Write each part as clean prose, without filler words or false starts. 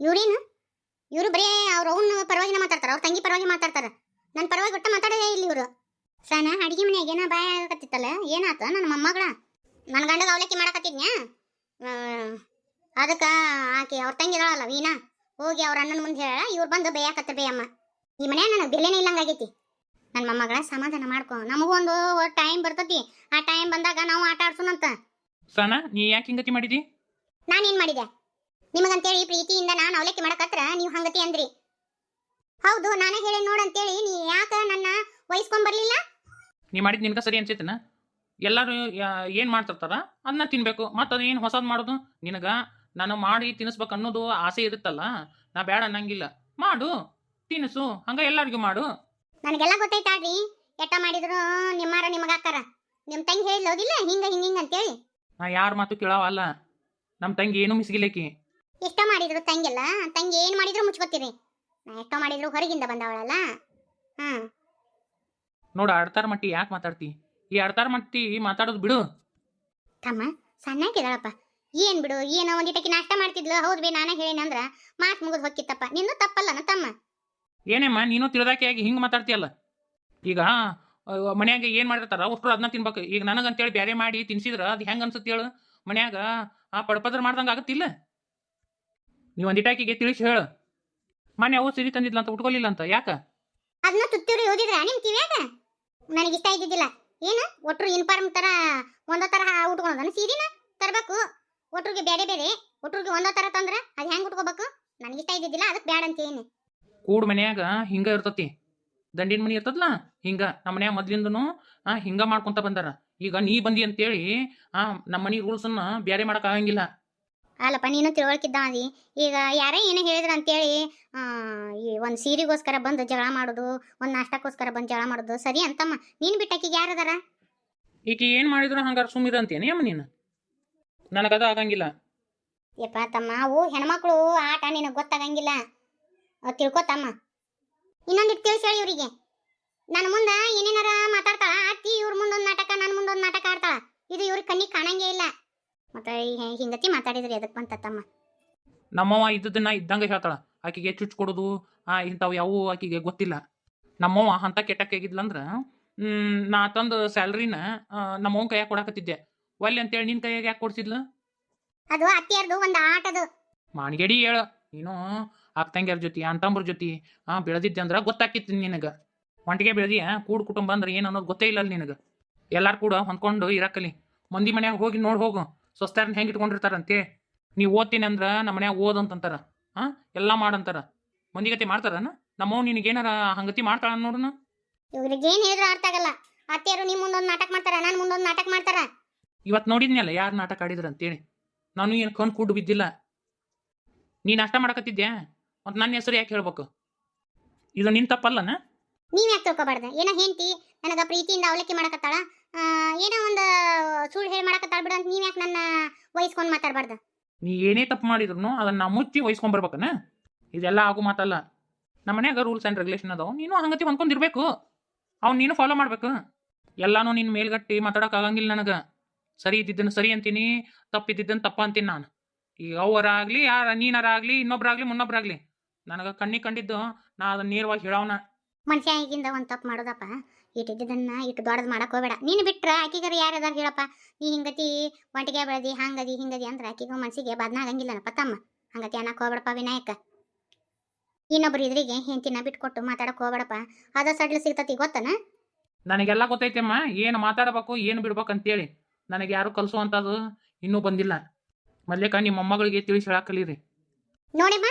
ಇವ್ರೇನು ಇವರು ಬರೀ ಅವ್ರ ಅವನ ಪರವಾಗಿನ ಮಾತಾಡ್ತಾರ, ಅವ್ರ ತಂಗಿ ಪರವಾಗಿ ಮಾತಾಡ್ತಾರ. ನನ್ನ ಪರವಾಗಿ ಒಟ್ಟ ಮಾತಾಡೋದೇ ಇಲ್ಲಿ ಇವರು. ಸನ ಅಡಿಗೆ ಮನೆಯಾಗ ಏನೋ ಬಾಯ ಆಗಕತ್ತಿತ್ತಲ್ಲ, ಏನಾತ ನನ್ನ ಮೊಮ್ಮಗಳ? ನನ್ನ ಗಂಡಗ ಅವಲಕ್ಕಿ ಮಾಡಕತ್ತಿದ್ನ್ಯಾ, ಅದಕ್ಕೆ ಆಕೆ ಅವ್ರ ತಂಗಿ ಇದಾಳಲ್ಲ ವೀಣಾ, ಹೋಗಿ ಅವ್ರ ಅಣ್ಣನ ಮುಂದೆ ಹೇಳ, ಇವ್ರು ಬಂದು ಬೇಯಾಕತ್ತ ಬೇಯಮ್ಮ. ಈ ಮನ್ಯಾಗ ನನಗೆ ಬೆಲೆನೇ ಇಲ್ಲಂಗಾಗೈತಿ. ನನ್ನ ಮೊಮ್ಮಗಳ ಸಮಾಧಾನ ಮಾಡ್ಕೊ, ನಮಗೂ ಒಂದು ಟೈಮ್ ಬರ್ತತಿ, ಆ ಟೈಮ್ ಬಂದಾಗ ನಾವು ಆಟ ಆಡ್ಸೋಣಂತ. ಸನ ನೀ ಯಾಕೆ ಹಿಂಗತಿ ಮಾಡಿದಿ? ನಾನೇನ್ ಮಾಡಿದೆ? ನಿಮಗಂತೇಳಿ ಪ್ರೀತಿಯಿಂದ ನಾನು ಅವಲಕ್ಕಿ ಮಾಡಕತ್ರ ನೀವು ಹಂಗತಿ ಅಂದ್ರಿ. ಹೌದು, ನಾನೇ ಹೇಳಿ ನೋಡಂತೇಳಿ ನೀ ಯಾಕೆ ನನ್ನ ವಹಿಸ್ಕೊಂಡ್ ಬರ್ಲಿಲ್ಲ? ನೀ ಮಾಡಿದ್ ನಿನ್ಗ ಸರಿ ಅನ್ಸೈತನ? ಎಲ್ಲರೂ ಏನು ಮಾಡ್ತಿರ್ತಾರ ಅದನ್ನ ತಿನ್ಬೇಕು, ಮತ್ತು ಅದು ಏನು ಹೊಸದು ಮಾಡೋದು? ನಿನಗ ನಾನು ಮಾಡಿ ತಿನ್ನಿಸ್ಬೇಕು ಅನ್ನೋದು ಆಸೆ ಇರುತ್ತಲ್ಲ, ನಾ ಬೇಡ ಅನ್ನಂಗಿಲ್ಲ. ಮಾಡು, ತಿನ್ನಿಸು, ಹಂಗ ಎಲ್ಲರಿಗೂ ಮಾಡು. ನನಗೆಲ್ಲ ಗೊತ್ತೈತಾಡ್ರಿ, ಎಟ್ಟ ಮಾಡಿದ್ರು ನಿಮ್ಮಾರ ನಿಮಗ ಹಾಕಾರ. ನಿಮ್ಮ ತಂಗಿ ಹೇಳಿಲ್ಲೋದಿಲ್ಲ ಹಿಂಗ ಹಿಂಗ ಅಂತೇಳಿ. ನಾ ಯಾರ ಮಾತು ಕೇಳವಲ್ಲ, ನಮ್ಮ ತಂಗಿ ಏನು ಮಿಸ್ಗಿಲ್ಲಕಿ. ಎಷ್ಟ ಮಾಡಿದ್ರು ತಂಗಿಲ್ಲ, ತಂಗಿ ಏನು ಮಾಡಿದ್ರು ಮುಚ್ಕೋತೀರಿ. ನಾ ಎಷ್ಟೋ ಮಾಡಿದ್ರು ಹೊರಗಿಂದ ಬಂದವಳಲ್ಲ. ನೋಡು, ಆಡ್ತಾರ ಮಟ್ಟಿ ಯಾಕೆ ಮಾತಾಡ್ತಿ? ಈ ಆಡ್ತಾರ ಮಟ್ಟಿ ಮಾತಾಡೋದು ಬಿಡು. ತಮ್ಮ ಸಣ್ಣಾಕಿದಾಳಪ್ಪ, ಏನ್ ಬಿಡು, ಏನೋ ಒಂದಿಟಕ್ಕೆ ನಾಷ್ಟ ಮಾಡ್ತಿದ್ಲು, ಹೌದು ಬೇ ನಾನೇ ಹೇಳಿನಂದ್ರ ಮಾತು ಮುಗಿದು ಹೊಕ್ಕಿತ್ತಪ್ಪ. ನಿನ್ನೂ ತಪ್ಪಲ್ಲನ ತಮ್ಮ? ಏನೇಮ್ಮ ನೀನು ತಿಳ್ದಾಕೆ ಆಗಿ ಹಿಂಗೆ ಮಾತಾಡ್ತೀಯಲ್ಲ. ಈಗ ಮನ್ಯಾಗ ಏನು ಮಾಡಿರ್ತಾರ ಅಷ್ಟು ಅದನ್ನ ತಿನ್ಬೇಕು. ಈಗ ನನಗಂತೇಳಿ ಬೇರೆ ಮಾಡಿ ತಿನ್ಸಿದ್ರ ಅದು ಹೆಂಗೆ ಅನ್ಸುತ್ತೆ ಹೇಳು? ಮನ್ಯಾಗ ಪಡಪದ್ರ ಮಾಡ್ದಂಗೆ ಆಗುತ್ತಿಲ್ಲ. ನೀವು ಒಂದಿಟಾಕಿಗೆ ತಿಳಿಸಿ ಹೇಳು, ಮನೆ ಅವು ಸಿರಿ ತಂದಿದ್ಲ ಅಂತ ಉಟ್ಕೊಲಿಲ್ಲ ಅಂತ ಯಾಕೆ? ಅದನ್ನ ತುತ್ತಿರು ಓದಿದ್ರ ನಿಮ್ ಕಿವ್ಯಾಗ? ನನಗೆ ಇಷ್ಟ ಇದ್ದಿದ್ದಿಲ್ಲ. ಏನು ಒಟ್ರು ಯೂನಿಫಾರ್ಮ್ ತರ ಒಂದೋ ತರ ಉಟ್ಕೊಳೋದನ್ನ ಸೀರಿನ ತರಬೇಕು. ಒಟ್ರಿಗೆ ಬೇರೆ ಬೇರೆ, ಒಟ್ರಿಗೆ ಒಂದೋ ತರ ತಂದ್ರ ಅದು ಹೆಂಗೆ ಉಟ್ಕೋಬೇಕು? ನನಗೆ ಇಷ್ಟ ಇದ್ದಿದ್ದಿಲ್ಲ, ಅದಕ್ಕೆ ಬ್ಯಾಡ ಅಂತ ಏನು. ಕೂಡ್ ಮನ್ಯಾಗ ಹಿಂಗ ಇರ್ತತಿ, ದಂಡಿನ ಮನಿ ಇರ್ತದಲ್ಲ ಹಿಂಗ. ನಮ್ಮ ಮನ್ಯಾಗ ಮೊದ್ಲಿಂದನು ಹಿಂಗ ಮಾಡ್ಕೊಂತ ಬಂದಾರ. ಈಗ ನೀ ಬಂದಿ ಅಂತೇಳಿ ನಮ್ಮ ಮನಿ ರೂಲ್ಸನ್ನ ಬೇರೆ ಮಾಡಕ್ ಆಗಂಗಿಲ್ಲ. ಅಲ್ಲಪ್ಪ, ನೀನು ತಿಳುವಳಿಕಿದ್ದ ಅದಿ. ಈಗ ಯಾರೇ ಏನೋ ಹೇಳಿದ್ರ ಅಂತೇಳಿ ಈ ಒಂದು ಸೀರೆಗೋಸ್ಕರ ಬಂದು ಜಗಳ ಮಾಡೋದು, ಒಂದು ನಾಷ್ಟಕ್ಕೋಸ್ಕರ ಬಂದು ಜಗಳ ಮಾಡೋದು ಸರಿ ಅಂತಮ್ಮ? ನೀನು ಬಿಟ್ಟಾಕಿಗೆ ಯಾರದಾರ? ಈಗ ಏನ್ ಮಾಡಿದ್ರು ಹಂಗಾರ ಸುಮ್ಮಿರ ಅಂತೇನೆ ಅಮ್ಮ ನೀನು? ನನಗದ ಆಗಂಗಿಲ್ಲ. ಯಪ್ಪ ತಮ್ಮ, ಅವು ಹೆಣ್ಮಕ್ಳು ಆಟ ನಿನಗೆ ಗೊತ್ತಾಗಂಗಿಲ್ಲ, ತಿಳ್ಕೊತಮ್ಮ. ಇನ್ನೊಂದಿಟ್ಟು ತಿಳಿಸಿ ಹೇಳಿ ಇವರಿಗೆ. ನನ್ನ ಮುಂದೆ ಏನೇನಾರ ಮಾತಾಡ್ತಾಳ ಅತ್ತಿ, ಇವ್ರ ಮುಂದೊಂದು ನಾಟಕ, ನನ್ನ ಮುಂದೊಂದು ನಾಟಕ ಆಡ್ತಾಳ. ಇದು ಇವ್ರಿಗೆ ಕಣ್ಣಿಗೆ ಕಾಣಂಗೇ ಇಲ್ಲ. ಮತ್ತೆ ಹಿಂಗತಿ ಮಾತಾಡಿದ್ರಿ ಎದಕ್ಕೆ ಬಂತ ತಮ್ಮ? ನಮ್ಮವ್ವ ಇದ್ದದನ್ನ ಇದ್ದಂಗೆ ಹೇಳ್ತಾಳ. ಆಕಿಗೆ ಚುಚ್ಚು ಕೊಡೋದು ಇಂಥವು ಯಾವು ಆಕಿಗೆ ಗೊತ್ತಿಲ್ಲ. ನಮ್ಮವ್ವ ಅಂತ ಕೆಟ್ಟಕ್ಕಾಗಿದ್ಲಂದ್ರ ನಾ ತಂದು ಸ್ಯಾಲ್ರಿನ ನಮ್ಮವ್ನ ಕೈಯಾಗ ಕೊಡಾಕತ್ತಿದ್ದೆ. ಒಲ್ಲೆ ಅಂತೇಳಿ ನಿನ್ನ ಕೈಯಾಗ ಯಾಕೆ ಕೊಡ್ಸಿದ್ಲು? ಅದು ಅತ್ತಿಯರ್ದು ಒಂದು ಆಟದು. ಮಾಣಿಗೇಡಿ ಹೇಳು ನೀನು. ಅಕ್ಕಂಗ್ಯಾರ ಜೊತೆ ಅಂತಂಬ್ರ ಜೊತೆ ಬೆಳೆದಿದ್ದೆ ಅಂದ್ರೆ ಗೊತ್ತಾಕಿತ್ತು ನಿನಗೆ. ಒಂಟಿಗೆ ಬೆಳೆದಿಯ ಕೂಡು ಕುಟುಂಬ ಅಂದ್ರೆ ಏನು ಅನ್ನೋದು ಗೊತ್ತೇ ಇಲ್ಲ ನಿನಗೆ. ಎಲ್ಲಾರು ಕೂಡ ಹೊಂದ್ಕೊಂಡು ಇರಕ್ಕಲಿ. ಮಂದಿ ಮನ್ಯಾಗ ಹೋಗಿ ನೋಡಿ ಹೋಗು, ಸ್ವಸ್ಥರನ್ನ ಹೆಂಗೆ ಇಟ್ಕೊಂಡಿರ್ತಾರಂತೆ. ನೀವು ಓದ್ತೀನಿ ಅಂದ್ರೆ ನಮ್ಮ ಮನ್ಯಾಗ ಓದಂತಾರ, ಎಲ್ಲ ಮಾಡಂತಾರ. ಮಂದಿಗತಿ ಮಾಡ್ತಾರನ? ನಮ್ಮವ್ ನಿನಗೇನಾರ ಹಂಗತಿ ಮಾಡ್ತಾಳ ನೋಡೋಣ. ಇವ್ರಿಗೆ ಏನು ಹೇಳಿದ್ರು ಅರ್ಥ ಆಗಲ್ಲ. ಅತ್ತೆಯರು ನಿಮ್ಮ ಮುಂದೊಂದು ನಾಟಕ ಮಾಡ್ತಾರ, ನಾನು ಮುಂದೊಂದು ನಾಟಕ ಮಾಡ್ತಾರ. ಇವತ್ತು ನೋಡಿದ್ನಲ್ಲ ಯಾರು ನಾಟಕ ಆಡಿದ್ರ ಅಂತೇಳಿ. ನಾನು ಏನು ಕಣ್ ಕೂಡು ಬಿದ್ದಿಲ್ಲ. ನೀ ನಾಷ್ಟ ಮಾಡಕತ್ತಿದ್ಯಾ ಮತ್ತು ನನ್ನ ಹೆಸರು ಯಾಕೆ ಹೇಳ್ಬೇಕು? ಇದು ನಿನ್ ತಪ್ಪಲ್ಲನ? ನೀವ್ ಯಾಕೆ ತಿಳ್ಕೊಬಾರ್ದ? ಏನೋ ಹೆಂಡತಿ ನನಗ ಪ್ರೀತಿಯಿಂದ ಅವಲಕ್ಕಿ ಮಾಡಕತ್ತಾಳ, ಏನೋ ಒಂದು ಸುಳ್ಳು ಹೇಳಿ ಮಾಡಕತ್ತಾಳ ಬಿಡು ಅಂತ ನೀವ್ ಯಾಕೆ ನನ್ನ ವಹಿಸ್ಕೊಂಡು ಮಾತಾಡ್ಬಾರ್ದ? ನೀ ಏನೇ ತಪ್ಪು ಮಾಡಿದ್ರು ಅದನ್ನ ಮುಚ್ಚಿ ವಹಿಸ್ಕೊಂಡ್ಬರ್ಬೇಕನ? ಇದೆಲ್ಲ ಆಗು ಮಾತಲ್ಲ. ನಮ್ಮ ಮನ್ಯಾಗ ರೂಲ್ಸ್ ಆ್ಯಂಡ್ ರೆಗ್ಯುಲೇಷನ್ ಅದಾವ, ನೀನು ಹಂಗತಿ ಹೊಂದ್ಕೊಂಡಿರ್ಬೇಕು. ಅವ್ನು ನೀನು ಫಾಲೋ ಮಾಡ್ಬೇಕು. ಎಲ್ಲಾನು ನಿನ್ನ ಮೇಲ್ಗಟ್ಟಿ ಮಾತಾಡೋಕೆ ಆಗಂಗಿಲ್ಲ ನನಗೆ. ಸರಿ ಇದ್ದಿದ್ದನ್ನು ಸರಿ ಅಂತೀನಿ, ತಪ್ಪಿದ್ದನ್ನು ತಪ್ಪ ಅಂತೀನಿ ನಾನು. ಈಗ ಅವರಾಗಲಿ ನೀನಾರಾಗಲಿ ಇನ್ನೊಬ್ರಾಗಲಿ ಮುನ್ನೊಬ್ರಾಗಲಿ ನನಗೆ ಕಣ್ಣಿಗೆ ಕಂಡಿದ್ದು ನಾ ಅದನ್ನ ನೇರವಾಗಿ ಹೇಳೋಣ. ಮನುಷ್ಯ ಈಗಿಂದ ಒಂದು ತಪ್ಪು ಮಾಡೋದಪ್ಪ, ಇಟ್ಟಿದ್ದನ್ನ ಇಟ್ಟು ದೊಡ್ಡದು ಮಾಡಕ್ ಹೋಗ್ಬೇಡ. ನೀನು ಬಿಟ್ರೆ ಆಕಿಗಾರ ಯಾರದಾರ ಹೇಳಪ್ಪ? ನೀ ಹಿಂಗತಿ ಒಂಟಿಗೆ ಬೆಳೆದಿ ಹಂಗದಿ ಹಿಂಗದಿ ಅಂದ್ರೆ ಆಕಿಗೂ ಮನಸ್ಸಿಗೆ ಬದ್ನಾಗಂಗಿಲ್ಲನಪ್ಪ ತಮ್ಮ. ಹಂಗತಿ ಅನ್ನಕ್ಕೆ ಹೋಗ್ಬೇಡಪ್ಪ ವಿನಾಯಕ. ಇನ್ನೊಬ್ರು ಇದ್ರಿಗೆ ಹೆಂಡತಿನ ಬಿಟ್ಕೊಟ್ಟು ಮಾತಾಡಕ್ ಹೋಗ್ಬೇಡಪ್ಪ, ಅದ ಸಡ್ಲು ಸಿಗ್ತತಿ ಗೊತ್ತನ? ನನಗೆಲ್ಲ ಗೊತ್ತೈತೆಮ್ಮ, ಏನು ಮಾತಾಡಬೇಕು ಏನು ಬಿಡ್ಬೇಕು ಅಂತೇಳಿ. ನನಗೆ ಯಾರು ಕಲಿಸುವಂಥದ್ದು ಇನ್ನೂ ಬಂದಿಲ್ಲ. ಮೊದ್ಲೇಕ ನಿಮ್ಮ ಮೊಮ್ಮಗಳಿಗೆ ತಿಳಿಸಿ ಹೇಳಾಕಲೀರಿ. ನೋಡಿಮ್ಮ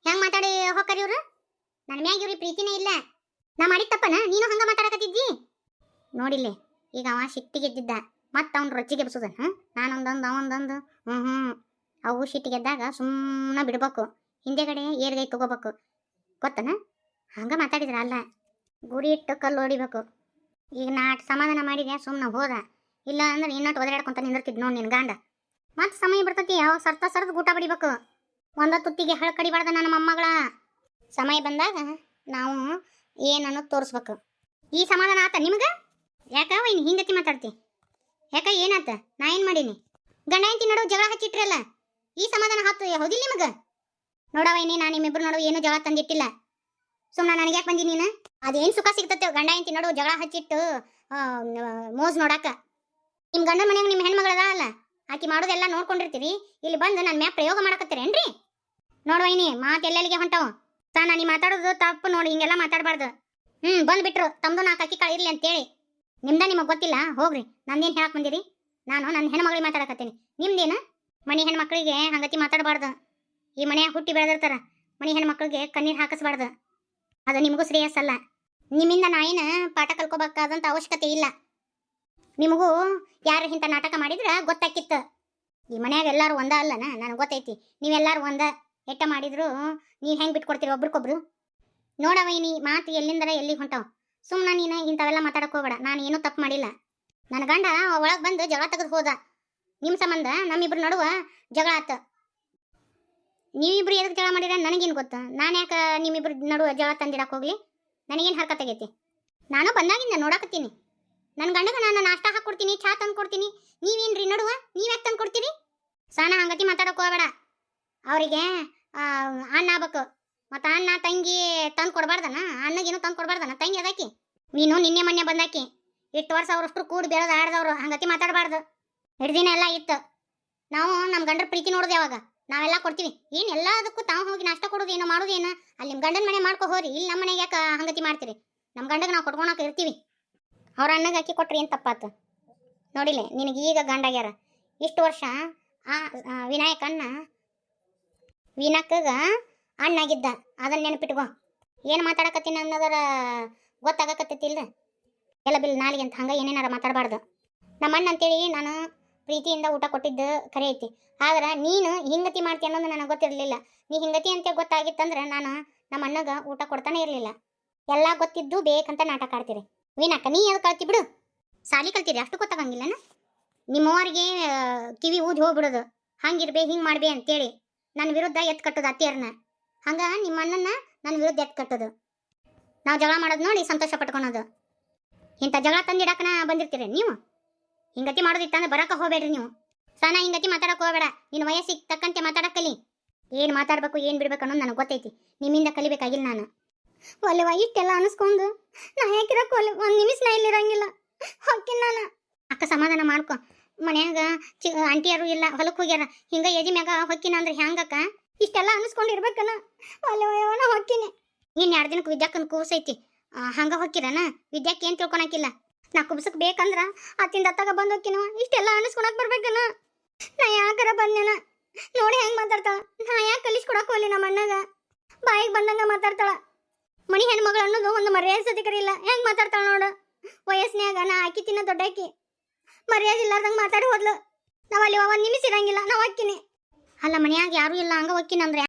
ಹೆಂಗ್ ಮಾತಾಡಿ ಹೋಗ್ತಾರ ಇವ್ರು. ನನ್ನ ಮ್ಯಾಗ ಇವ್ರಿಗೆ ಪ್ರೀತಿನೇ ಇಲ್ಲ. ನಾ ಮಾಡಿದ ತಪ್ಪನ ನೀನು ಹಂಗ ಮಾತಾಡಕತ್ತಿದ್ದಿ ನೋಡಿಲ್ಲಿ. ಈಗ ಅವ ಸಿಟ್ಟಿಗೆದ್ದಿದ್ದ, ಮತ್ತೆ ಅವ್ನು ರೊಚ್ಚಿಗೆ ಎಬ್ಸೋದ. ನಾನೊಂದೊಂದು ಅವನದೊಂದು ಅವು ಸಿಟ್ಟಿಗೆದ್ದಾಗ ಸುಮ್ಮನೆ ಬಿಡ್ಬೇಕು, ಹಿಂದೆಗಡೆ ಏರ್ಗೈ ತಗೋಬೇಕು ಗೊತ್ತನ? ಹಂಗ ಮಾತಾಡಿದ್ರ ಅಲ್ಲ, ಗುರಿ ಇಟ್ಟು ಕಲ್ಲು ಹೊಡಿಬೇಕು. ಈಗ ನಾ ಸಮಾಧಾನ ಮಾಡಿದೆ ಸುಮ್ಮನೆ ಹೋದ, ಇಲ್ಲ ಅಂದ್ರೆ ಇನ್ನೊಟ್ಟು ಒದರಾಡ್ಕೊಂತ ನಿಂದಿರ್ತಿದ್ ನೋಡಿ ನಿನ್ನ ಗಂಡ. ಮತ್ತೆ ಸಮಯ ಬರ್ತತಿ ಅವಾಗ ಸರ್ದು ಊಟ ಬಡಿಬೇಕು. ಒಂದ ತುತ್ತಿಗೆ ಹಳ ಕಡಿಬಾರ್ದ ನನ್ನ ಮೊಮ್ಮಗಳ. ಸಮಯ ಬಂದಾಗ ನಾವು ಏನನ್ನು ತೋರಿಸ್ಬೇಕು. ಈ ಸಮಾಧಾನ ಆತ ನಿಮ್ಗೆ? ಯಾಕವ ಇನ್ನು ಹಿಂಗತಿ ಮಾತಾಡ್ತಿ? ಯಾಕ ಏನಾತ? ನಾ ಏನು ಮಾಡೀನಿ? ಗಂಡ ಹೆಂಡತಿ ನಡುವೆ ಜಗಳ ಹಚ್ಚಿಟ್ರಲ್ಲ, ಈ ಸಮಾಧಾನ ಹತ್ತು ಹೌದಿಲ್ಲ ನಿಮಗೆ? ನೋಡವೈನಿ ನಾನು ನಿಮ್ಮಿಬ್ರು ನೋಡು ಏನು ಜಗಳ ತಂದಿಟ್ಟಿಲ್ಲ. ಸುಮ್ಮನೆ ನನಗೆ ಯಾಕೆ ಬಂದಿ ನೀನು? ಅದೇನು ಸುಖ ಸಿಗ್ತತೆ ಗಂಡ ಹೆಂಡತಿ ನೋಡು ಜಗಳ ಹಚ್ಚಿಟ್ಟು ಮೋಜ್ ನೋಡಾಕ. ನಿಮ್ಮ ಗಂಡನ ಮನ್ಯಾಗ ನಿಮ್ಮ ಹೆಣ್ಮಗಳದ ಅಲ್ಲ, ಆಕಿ ಮಾಡೋದೆಲ್ಲ ನೋಡ್ಕೊಂಡಿರ್ತೀರಿ, ಇಲ್ಲಿ ಬಂದು ನನ್ನ ಮ್ಯಾಗ ಪ್ರಯೋಗ ಮಾಡಕತ್ತೀರೇನ್ರಿ? ನೋಡ್ವೈನಿ ಮಾತು ಎಲ್ಲೆಲ್ಲಿಗೆ ಹೊಂಟಾವು. ನೀ ಮಾತಾಡೋದು ತಪ್ಪು ನೋಡಿ, ಹಿಂಗೆಲ್ಲ ಮಾತಾಡಬಾರ್ದು. ಬಂದ್ಬಿಟ್ರು ತಮ್ದು 4 ಅಕ್ಕಿ ಕಾಳು ಇರ್ಲಿ ಅಂತೇಳಿ. ನಿಮಗೆ ಗೊತ್ತಿಲ್ಲ ಹೋಗ್ರಿ, ನಂದೇನು ಹೇಳಕ್ ಬಂದಿರಿ? ನಾನು ನನ್ನ ಹೆಣ್ಮಗಳಿಗೆ ಮಾತಾಡಕತ್ತೀನಿ, ನಿಮ್ದೇನು? ಮನೆ ಹೆಣ್ಮಕ್ಳಿಗೆ ಹಂಗತಿ ಮಾತಾಡಬಾರ್ದು. ಈ ಮನೆಯಾಗ ಹುಟ್ಟಿ ಬೆಳೆದಿರ್ತಾರ, ಮನೆ ಹೆಣ್ಮಕ್ಳಿಗೆ ಕಣ್ಣೀರು ಹಾಕಿಸ್ಬಾರ್ದು. ಅದು ನಿಮಗೂ ಶ್ರೇಯಸ್ಸಲ್ಲ. ನಿಮ್ಮಿಂದ ನಾ ಏನು ಪಾಠ ಕಲ್ಕೋಬೇಕಾದಂಥ ಅವಶ್ಯಕತೆ ಇಲ್ಲ. ನಿಮಗೂ ಯಾರು ಇಂಥ ನಾಟಕ ಮಾಡಿದ್ರೆ ಗೊತ್ತಾಕಿತ್ತು. ಈ ಮನ್ಯಾಗ ಎಲ್ಲರೂ ಒಂದ ಅಲ್ಲನ, ನನಗೆ ಗೊತ್ತೈತಿ. ನೀವೆಲ್ಲರೂ ಒಂದ ಎಟ್ಟ ಮಾಡಿದ್ರು ನೀವು ಹೆಂಗೆ ಬಿಟ್ಕೊಡ್ತೀರಿ ಒಬ್ರಿಗೊಬ್ರು? ನೋಡವೈನಿ ಮಾತು ಎಲ್ಲಿಂದರ ಎಲ್ಲಿಗೆ ಹೊಂಟಾವ. ಸುಮ್ಮನೆ ನೀನು ಇಂಥವೆಲ್ಲ ಮಾತಾಡಕ್ ಹೋಗ್ಬೇಡ. ನಾನು ಏನೂ ತಪ್ಪು ಮಾಡಿಲ್ಲ. ನನ್ನ ಗಂಡ ಒಳಗೆ ಬಂದು ಜಗಳ ತೆಗೆದು ಹೋದ. ನಿಮ್ಮ ಸಂಬಂಧ ನಮ್ಮಿಬ್ರು ನಡುವ ಜಗಳ ಆತ. ನೀವಿಬ್ರು ಎದಕ್ಕೆ ಜಗಳ ಮಾಡಿರ ನನಗೇನು ಗೊತ್ತಾ? ನಾನು ಯಾಕೆ ನಿಮ್ಮಿಬ್ರು ನಡುವ ಜಗಳ ತಂದಿಡಕ್ಕೆ ಹೋಗ್ಲಿ? ನನಗೇನು ಹರ್ಕತ್ ಆಗೈತಿ? ನಾನು ಬಂದಾಗಿಂದ ನೋಡಕತ್ತೀನಿ. ನನ್ನ ಗಂಡಗೆ ನಾನು ನಾಷ್ಟ ಹಾಕ್ಕೊಡ್ತೀನಿ, ಚಾ ತಂದು ಕೊಡ್ತೀನಿ. ನೀವೇನ್ರಿ ನಡುವ? ನೀವ್ಯಾಕೆ ತಂದು ಕೊಡ್ತೀರಿ? ಸಾನ ಹಂಗತಿ ಮಾತಾಡಕ್ಕೆ ಹೋಗ್ಬೇಡ. ಅವರಿಗೆ ಅಣ್ಣ ಆಗ್ಬೇಕು. ಮತ್ತು ಅಣ್ಣ ತಂಗಿ ತಂದು ಕೊಡ್ಬಾರ್ದನ? ಅಣ್ಣಗೇನು ತಂದು ಕೊಡ್ಬಾರ್ದನ? ತಂಗಿ ಅದಾಕಿ. ನೀನು ನಿನ್ನೆ ಮೊನ್ನೆ ಬಂದಾಕಿ. 8 ವರ್ಷ ಅವರಷ್ಟು ಕೂಡಿ ಬೆಳೆದು ಆಡ್ದವ್ರು. ಹಂಗತಿ ಮಾತಾಡಬಾರ್ದು. ಹಿಡ್ದಿನ ಎಲ್ಲ ಇತ್ತು. ನಾವು ನಮ್ಮ ಗಂಡರ ಪ್ರೀತಿ ನೋಡೋದು ಯಾವಾಗ? ನಾವೆಲ್ಲ ಕೊಡ್ತೀವಿ. ಏನು ಎಲ್ಲದಕ್ಕೂ ತಾವು ಹೋಗಿ ನಾಷ್ಟ ಕೊಡೋದೇನೋ ಮಾಡೋದೇನೋ ಅಲ್ಲಿ ನಿಮ್ಮ ಗಂಡನ ಮನೆ ಮಾಡ್ಕೊ ಹೋರಿ. ಇಲ್ಲಿ ನಮ್ಮ ಮನೆಗೆ ಯಾಕೆ ಹಂಗತಿ ಮಾಡ್ತೀರಿ? ನಮ್ಮ ಗಂಡಗೆ ನಾವು ಕೊಟ್ಕೊಳಕ್ಕೆ ಇರ್ತೀವಿ. ಅವ್ರ ಅಣ್ಣಗೆ ಅಕ್ಕಿ ಕೊಟ್ರಿ ಏನು ತಪ್ಪಾತು? ನೋಡಿಲ್ಲ ನಿನಗೆ ಈಗ ಗಂಡಾಗ್ಯಾರ. ಇಷ್ಟು ವರ್ಷ ವಿನಾಯಕನ್ನ ವಿನಾಕಗ ಅಣ್ಣಾಗಿದ್ದ. ಅದನ್ನ ನೆನಪಿಟ್ಕೋ. ಏನು ಮಾತಾಡಕತ್ತೀನಿ ಅನ್ನೋದರ ಗೊತ್ತಾಗಕತ್ತೈತಿಲ್ಲ. ಎಲ್ಲ ಬಿಲ್ ನಾಲಿಗೆ ಅಂತ ಹಂಗೆ ಏನೇನಾರ ಮಾತಾಡಬಾರ್ದು. ನಮ್ಮ ಅಣ್ಣ ಅಂತೇಳಿ ನಾನು ಪ್ರೀತಿಯಿಂದ ಊಟ ಕೊಟ್ಟಿದ್ದು ಖರೆ ಐತಿ. ಆದ್ರೆ ನೀನು ಹಿಂಗತಿ ಮಾಡ್ತಿ ಅನ್ನೋದು ನನಗೆ ಗೊತ್ತಿರಲಿಲ್ಲ. ನೀ ಹಿಂಗತಿ ಅಂತ ಗೊತ್ತಾಗಿತ್ತಂದ್ರೆ ನಾನು ನಮ್ಮ ಅಣ್ಣಗೆ ಊಟ ಕೊಡ್ತಾನೆ ಇರಲಿಲ್ಲ. ಎಲ್ಲ ಗೊತ್ತಿದ್ದು ಬೇಕಂತ ನಾಟಕ ಆಡ್ತೀರಿ. ವಿನಾಕ ನೀ ಅದು ಕಳ್ತಿ ಬಿಡು. ಸಾಲಿ ಕಲ್ತೀರಿ ಅಷ್ಟು ಗೊತ್ತಾಗಂಗಿಲ್ಲನ? ನಿಮ್ಮವರಿಗೆ ಕಿವಿ ಊದಿ ಹೋಗ್ಬಿಡೋದು. ಹಂಗಿರ್ಬೇ ಹಿಂಗೆ ಮಾಡ್ಬೇ ಅಂತೇಳಿ ನನ್ನ ವಿರುದ್ಧ ಎತ್ತು ಕಟ್ಟೋದು ಅತ್ತಿಯರನ್ನ. ಹಂಗೆ ನಿಮ್ಮ ಅಣ್ಣನ ನನ್ನ ವಿರುದ್ಧ ಎತ್ತು ಕಟ್ಟೋದು. ನಾವು ಜಗಳ ಮಾಡೋದು ನೋಡಿ ಸಂತೋಷ ಪಟ್ಕೊಳೋದು. ಇಂಥ ಜಗಳ ತಂದಿಡಕನ ಬಂದಿರ್ತೀರಿ ನೀವು. ಹಿಂಗತಿ ಮಾಡೋದಿತ್ತಂದ್ರೆ ಬರಕ್ಕೆ ಹೋಗ್ಬೇಡ್ರಿ ನೀವು. ಸಾನ ಹಿಂಗತಿ ಮಾತಾಡಕ್ಕೆ ಹೋಗ್ಬೇಡ. ನಿನ್ನ ವಯಸ್ಸಿಗೆ ತಕ್ಕಂತೆ ಮಾತಾಡಕ್ಕಲಿ. ಏನು ಮಾತಾಡ್ಬೇಕು ಏನು ಬಿಡ್ಬೇಕು ಅನ್ನೋದು ನನಗೆ ಗೊತ್ತೈತಿ. ನಿಮ್ಮಿಂದ ಕಲಿಬೇಕಾಗಿಲ್ಲ ನಾನು. ಒಲ್ಲೆವ ಇಷ್ಟೆಲ್ಲ ಅನಿಸ್ಕೊಂಡು ನಾ ಯಾಕಿರಕ್ಕೆ ಒಲ್ಲೆ 1 ನಿಮಿಷ ನಾ ಇಲ್ಲಿರಂಗಿಲ್ಲ. ಹೊಕ್ಕಿನ ನಾನು. ಅಕ್ಕ ಸಮಾಧಾನ ಮಾಡ್ಕೊ. ಮನ್ಯಾಗ ಆಂಟಿಯರು ಇಲ್ಲ, ಹೊಲಕ್ಕೆ ಹೋಗ್ಯಾರ. ಹಿಂಗೆ ಎದಿ ಮ್ಯಾಗ ಹೊಕ್ಕಿನ ಅಂದ್ರೆ ಹೆಂಗಕ್ಕ? ಇಷ್ಟೆಲ್ಲ ಅನಿಸ್ಕೊಂಡಿರ್ಬೇಕನ? ಒಲ್ಲೆವ ನಾ ಹೊಕ್ಕಿನಿ. ಇನ್ನು 2 ದಿನಕ್ಕೆ ವಿದ್ಯಾಕ್ಕನ ಕೂಸೈತಿ. ಹಂಗೆ ಹೊಕ್ಕಿರನ? ವಿದ್ಯಾಕ್ಕೆ ಏನು ತಿಳ್ಕೊಳಕಿಲ್ಲ. ನಾ ಕುಬ್ಸಕ್ಕೆ ಬೇಕಂದ್ರೆ ಅತ್ತಿಂದ ಅತ್ತಾಗ ಬಂದು ಹೊಕ್ಕಿನವ. ಇಷ್ಟೆಲ್ಲ ಅನಿಸ್ಕೊಳಕ್ ಬರ್ಬೇಕನ? ನಾ ಯಾಕರ ಬಂದೇನ ನೋಡಿ ಹೆಂಗೆ ಮಾತಾಡ್ತಾಳ. ನಾ ಯಾಕೆ ಕಲಿಸ್ಕೊಡಕ್ಕೆ ಹೋಗ್ಲಿ ನಮ್ಮ ಅಣ್ಣಗ? ಬಾಯಿಗೆ ಬಂದಂಗ ಮಾತಾಡ್ತಾಳ. ಮಣಿ ಹೆಣ್ಮಗಳು ಅನ್ನೋದು ಒಂದು ಮರ್ಯಾದೆ ಸತಿಕರಿಲ್ಲ. ಹೆಂಗೆ ಮಾತಾಡ್ತಾಳ ನೋಡು. ವಯಸ್ಸಿನಾಗ ನಾ ಆಕಿ ತಿನ್ನ ದೊಡ್ಡಾಕಿ. ಮರ್ಯಾದೆ ಇಲ್ಲಾರ್ದಂಗೆ ಮಾತಾಡಿ ಹೋದ್ಲು. ನಾವು ಅಲ್ಲಿ 1 ನಿಮಿಷ ಇರಂಗಿಲ್ಲ. ನಾವು ಹೊಕ್ಕಿನಿ. ಅಲ್ಲ ಮನ್ಯಾಗ ಯಾರೂ ಇಲ್ಲ ಹಂಗೆ ಹೊಕ್ಕಿನಂದ್ರೆ